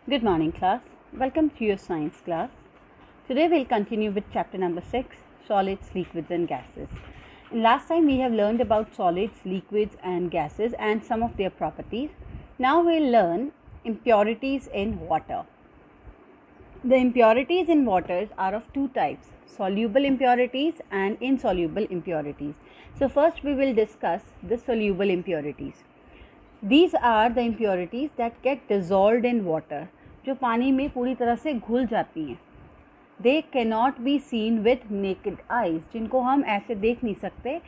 Good morning, class. Welcome to your science class. Today we'll continue with chapter number 6, solids, liquids and gases. And last time we have learned about solids, liquids and gases and some of their properties. Now we'll learn impurities in water. The impurities in waters are of two types, soluble impurities and insoluble impurities. So first we will discuss the soluble impurities. These are the impurities that get dissolved in water, जो पानी में पूरी तरह से घुल जाती हैं. They cannot be seen with naked eyes, जिनको हम ऐसे देख नहीं सकते,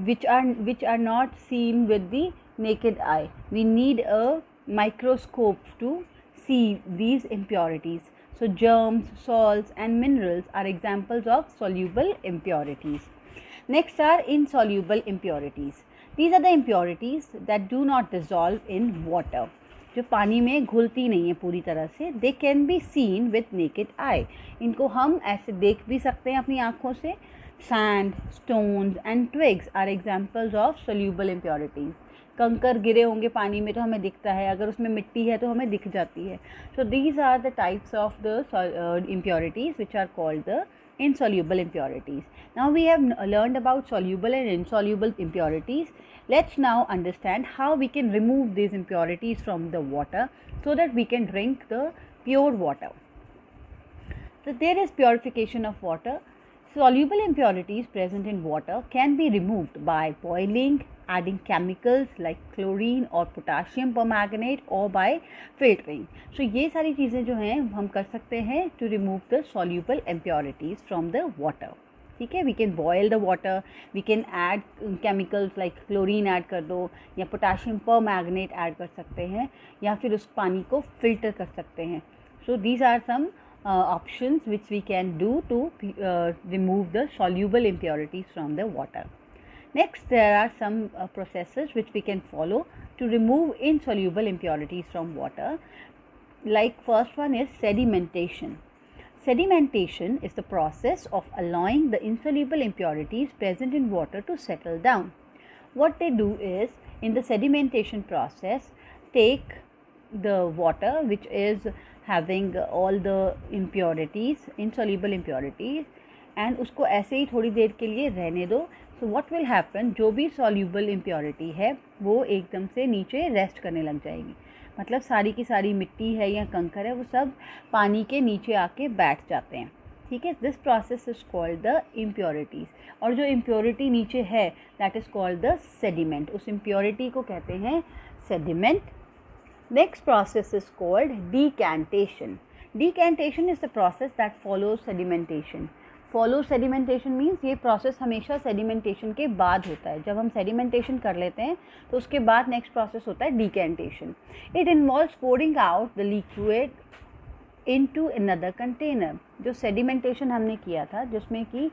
which are not seen with the naked eye. We need a microscope to see these impurities. So germs, salts and minerals are examples of soluble impurities. Next are insoluble impurities. These are the impurities that do not dissolve in water. जो पानी में घुलती नहीं है पूरी तरह से. They can be seen with naked eye. इनको हम ऐसे देख भी सकते हैं अपनी आँखों से. Sand, stones and twigs are examples of soluble impurities. कंकर गिरे होंगे पानी में तो हमें दिखता है, अगर उसमें मिट्टी है तो हमें दिख जाती है. So these are the types of the impurities which are called the insoluble impurities. Now we have learned about soluble and insoluble impurities. Let's now understand how we can remove these impurities from the water so that we can drink the pure water. So there is purification of water. Soluble impurities present in water can be removed by boiling, adding chemicals like chlorine or potassium permanganate or by filtering. So ये सारी चीज़ें जो हैं हम कर सकते हैं to remove the soluble impurities from the water. ठीक है, we can boil the water, we can add chemicals like chlorine add कर दो या potassium permanganate add कर सकते हैं या फिर उस पानी को filter कर सकते हैं. So these are some options which we can do to remove the soluble impurities from the water. Next, there are some processes which we can follow to remove insoluble impurities from water. Like first one is sedimentation. Sedimentation is the process of allowing the insoluble impurities present in water to settle down. What they do is, in the sedimentation process, take the water which is having all the impurities, insoluble impurities, and उसको ऐसे ही थोड़ी देर के लिए रहने दो. So what will happen, जो भी soluble impurity है वो एकदम से नीचे रेस्ट करने लग जाएगी. मतलब सारी की सारी मिट्टी है या कंकर है वो सब पानी के नीचे आके बैठ जाते हैं. ठीक है, this process is called the impurities. और जो इम्प्योरिटी नीचे है that is called the sediment. उस इम्प्योरिटी को कहते हैं sediment. Next process is called decantation. Decantation is the process that follows sedimentation. Follow sedimentation means ये process हमेशा sedimentation के बाद होता है. जब हम sedimentation कर लेते हैं तो उसके बाद next process होता है decantation. It involves pouring out the liquid into another container. जो sedimentation हमने किया था जिसमें कि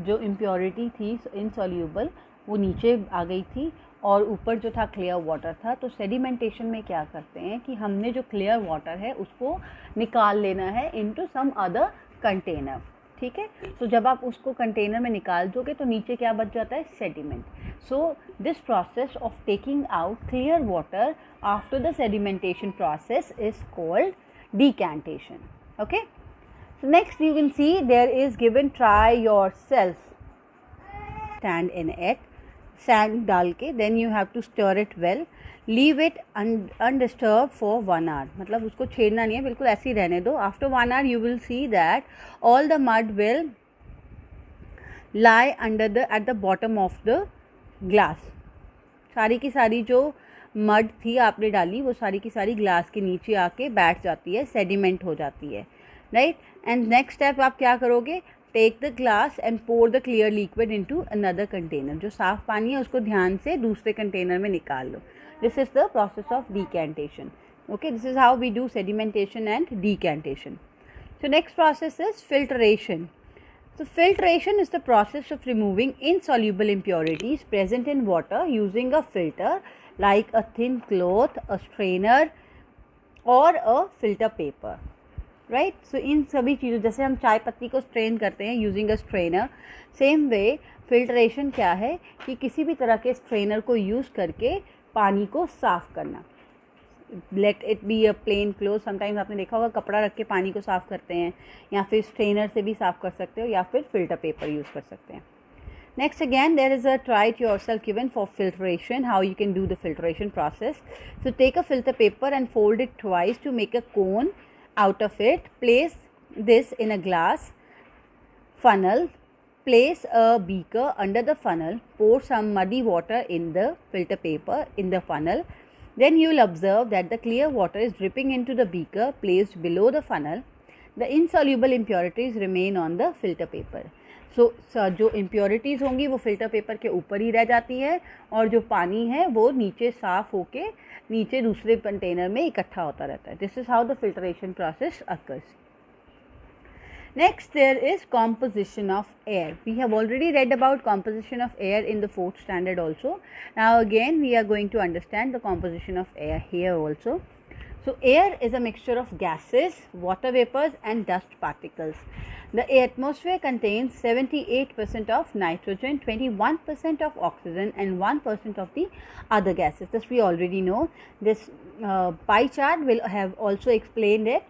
जो impurity थी insoluble वो नीचे आ गई थी और ऊपर जो था क्लियर वाटर था. तो सेडिमेंटेशन में क्या करते हैं कि हमने जो क्लियर वाटर है उसको निकाल लेना है इनटू सम अदर कंटेनर. ठीक है, तो जब आप उसको कंटेनर में निकाल दोगे तो नीचे क्या बच जाता है, sediment. So this process of taking out clear water after the sedimentation process is called decantation. Okay, so next you can see there is given try yourself. Stand in it, sand डाल के then you have to stir it well, leave it undisturbed for 1 hour. मतलब उसको छेड़ना नहीं है, बिल्कुल ऐसे ही रहने दो. After 1 hour you will see that all the mud will lie at the bottom of the glass. सारी की सारी जो मड थी आपने डाली वो सारी की सारी ग्लास के नीचे आके बैठ जाती है, सेडिमेंट हो जाती है. राइट, एंड नेक्स्ट स्टेप आप क्या करोगे, take the glass and pour the clear liquid into another container. जो साफ पानी है उसको ध्यान से दूसरे कंटेनर में निकाल लो. This is the process of decantation. Okay, this is how we do sedimentation and decantation. So next process is filtration. So filtration is the process of removing insoluble impurities present in water using a filter like a thin cloth, a strainer or a filter paper. Right? So इन सभी चीज़ों, जैसे हम चाय पत्ती को strain करते हैं using a strainer, same way filtration क्या है कि किसी भी तरह के स्ट्रेनर को यूज़ करके पानी को साफ़ करना. Let it be a plain cloth. Sometimes आपने देखा होगा कपड़ा रख के पानी को साफ़ करते हैं, या फिर स्ट्रेनर से भी साफ़ कर सकते हो, या फिर फिल्टर पेपर यूज़ कर सकते हैं. Next again, there is a try it yourself given for filtration, how you can do the filtration process. So take a filter paper and fold it twice to make a cone out of it. Place this in a glass funnel. Place a beaker under the funnel. Pour some muddy water in the filter paper in the funnel. Then you will observe that the clear water is dripping into the beaker placed below the funnel. The insoluble impurities remain on the filter paper. So जो impurities होंगी वो filter paper के ऊपर ही रह जाती है, और जो पानी है वो नीचे साफ होके नीचे दूसरे कंटेनर में इकट्ठा होता रहता है. This is how the filtration process occurs. Next, there is composition of air. We have already read about composition of air in the 4th standard also. Now again we are going to understand the composition of air here also. So air is a mixture of gases, water vapors and dust particles. The atmosphere contains 78% of nitrogen, 21% of oxygen and 1% of the other gases. This we already know. This pie chart will have also explained it.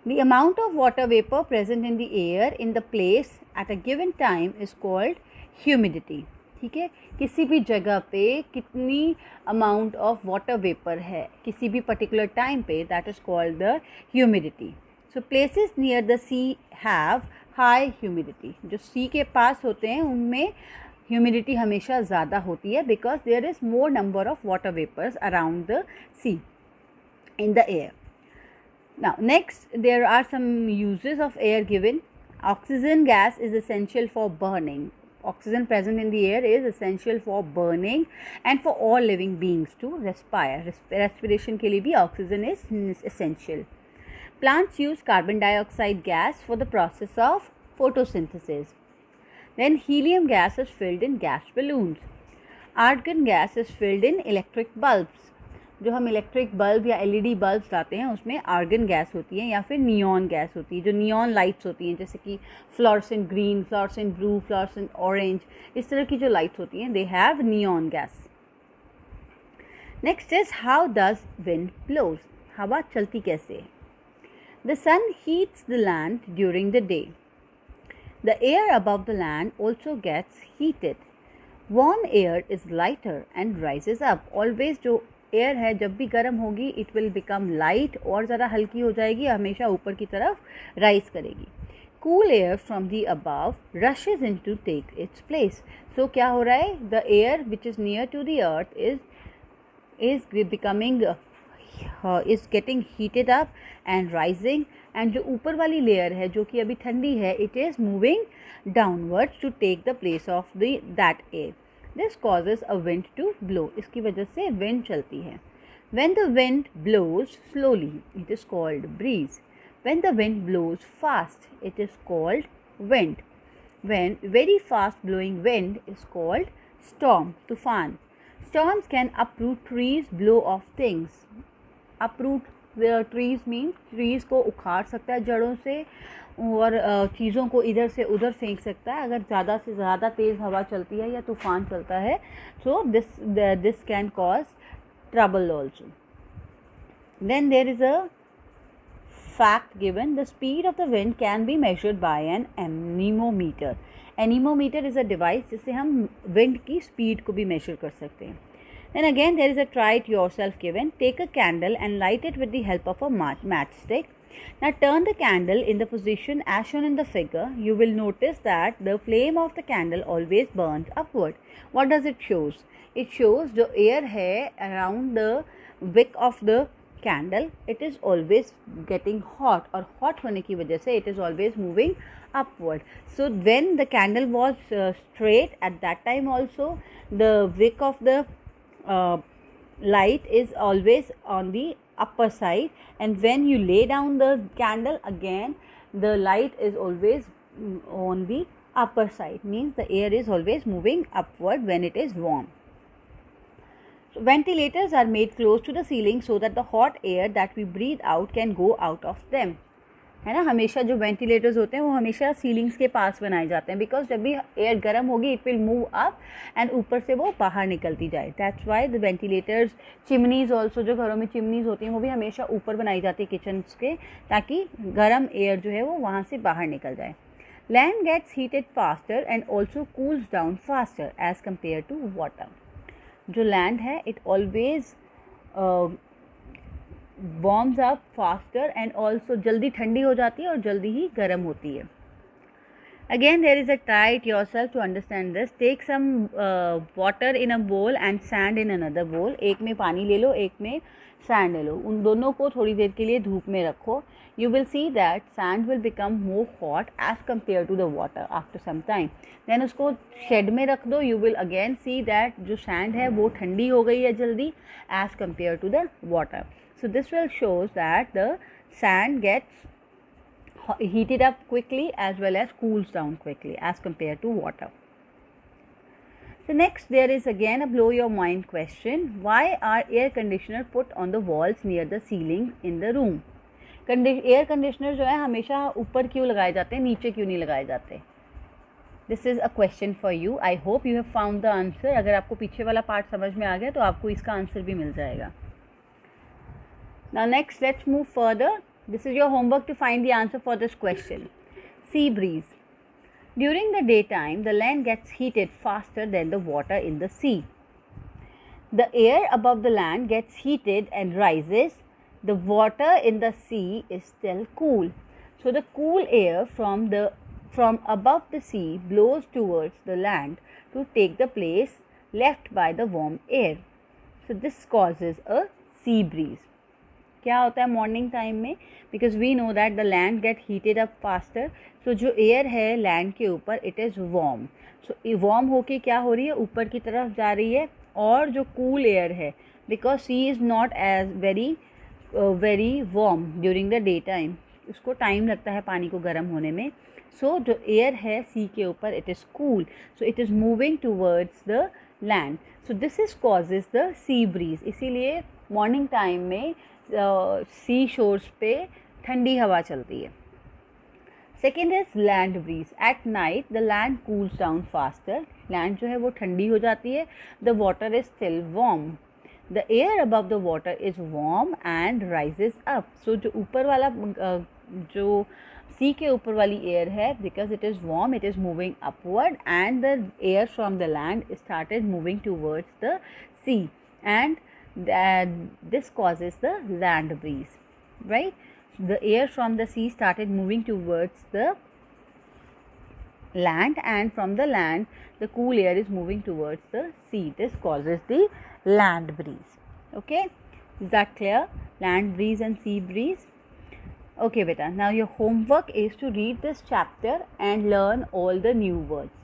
The amount of water vapor present in the air in the place at a given time is called humidity. ठीक है, किसी भी जगह पे कितनी amount of water vapour है किसी भी पर्टिकुलर टाइम पे, that is called the humidity. So places near the sea have high humidity. जो सी के पास होते हैं उनमें ह्यूमिडिटी हमेशा ज़्यादा होती है, because there is more number of water vapours around the sea in the air. Now next, there are some uses of air given. Oxygen gas is essential for burning. Oxygen present in the air is essential for burning and for all living beings to respire. Respiration के लिए भी oxygen is essential. Plants use carbon dioxide gas for the process of photosynthesis. Then helium gas is filled in gas balloons. Argon gas is filled in electric bulbs. जो हम electric bulb या LED bulb लाते हैं उसमें argon gas होती है या फिर neon gas होती है. जो नियॉन लाइट्स होती हैं जैसे कि fluorescent green, fluorescent blue, fluorescent orange, इस तरह की जो लाइट्स होती हैं, they have neon gas. Next is how does wind blows. हवा चलती कैसे है. The sun heats the land during the day. The air above the land also gets heated. Warm air is lighter and rises up. Always जो air है जब भी गर्म होगी इट विल बिकम लाइट और ज़रा हल्की हो जाएगी, हमेशा ऊपर की तरफ राइज करेगी. Cool air from the above rushes in to take its place. So क्या हो रहा है, the air which is near to the earth is becoming is getting heated up and rising, and जो ऊपर वाली लेयर है जो कि अभी ठंडी है, it is moving downwards to take the place of that air. This causes a wind to blow. इसकी वजह से wind चलती है. When the wind blows slowly, it is called breeze. When the wind blows fast, it is called wind. When very fast blowing wind is called storm, तूफान. Storms can uproot trees, blow off things. Uproot the trees means trees को उखाड़ सकता है जड़ों से और चीज़ों को इधर से उधर फेंक सकता है अगर ज़्यादा से ज़्यादा तेज़ हवा चलती है या तूफ़ान चलता है. So this can cause trouble also. Then there is a fact given. The speed of the wind can be measured by an anemometer. Anemometer is a device जिससे हम विंड की स्पीड को भी मेजर कर सकते हैं. Then again there is a try it yourself given. Take a candle and light it with the help of a matchstick. Now turn the candle in the position as shown in the figure. You will notice that the flame of the candle always burns upward. What does it shows? It shows जो air है around the wick of the candle, it is always getting hot, और hot होने की वजह से it is always moving upward. So when the candle was straight at that time also, the wick of the light is always on the upper side, and when you lay down the candle again the light is always on the upper side, means the air is always moving upward when it is warm. So ventilators are made close to the ceiling so that the hot air that we breathe out can go out of them. है ना, हमेशा जो ventilators होते हैं वो हमेशा ceilings के पास बनाए जाते हैं, बिकॉज जब भी एयर गर्म होगी it will move up and ऊपर से वो बाहर निकलती जाए. That's why the ventilators, chimneys also, जो घरों में चिमनीज होती हैं वो भी हमेशा ऊपर बनाई जाती है किचन के, ताकि गर्म एयर जो है वो वहाँ से बाहर निकल जाए. Land gets heated faster and also cools down faster as compared to water. जो land है it always warms up faster and also जल्दी ठंडी हो जाती है और जल्दी ही गर्म होती है. Again there is a try it yourself to understand this. Take some water in a bowl and sand in another bowl. एक में पानी ले लो, एक में सैंड ले लो, उन दोनों को थोड़ी देर के लिए धूप में रखो. You will see that sand will become more hot as compared to the water after some time. Then उसको शेड में रख दो. You will again see that जो sand है वो ठंडी हो गई है जल्दी as compared to the water. So this will shows that the sand gets heated up quickly as well as cools down quickly as compared to water. So next there is again a blow your mind question. Why are air conditioner put on the walls near the ceiling in the room? Air conditioner जो है हमेशा ऊपर क्यों लगाए जाते हैं, नीचे क्यों नहीं लगाए जाते? This is a question for you. I hope you have found the answer. अगर आपको पीछे वाला पार्ट समझ में आ गया तो आपको इसका आंसर भी मिल जाएगा. Now next let's move further. This is your homework to find the answer for this question. Sea breeze. During the day time the land gets heated faster than the water in the sea. The air above the land gets heated and rises. The water in the sea is still cool. So the cool air from above the sea blows towards the land to take the place left by the warm air. So this causes a sea breeze. क्या होता है morning time में? Because we know that the land get heated up faster. So जो air है land के ऊपर it is warm. So warm होके क्या हो रही है, ऊपर की तरफ जा रही है. और जो कूल एयर है, because sea is not as very warm during the day time, उसको टाइम लगता है पानी को गर्म होने में. सो जो एयर है सी के ऊपर it is cool, so it is moving towards the land. So this is causes the sea breeze. इसीलिए मॉर्निंग टाइम में सी शोर्स पे ठंडी हवा चलती है. Second is land breeze. At night the land cools down faster. Land जो है वो ठंडी हो जाती है. The water is still warm. The air above the water is warm and rises up. So जो ऊपर वाला जो sea के ऊपर वाली air है, because it is warm, it is moving upward, and the air from the land started moving towards the sea, and this causes the land breeze, right? The air from the sea started moving towards the land, and from the land the cool air is moving towards the sea. This causes the land breeze. Okay, is that clear? Land breeze and sea breeze. Okay beta, now your homework is to read this chapter and learn all the new words.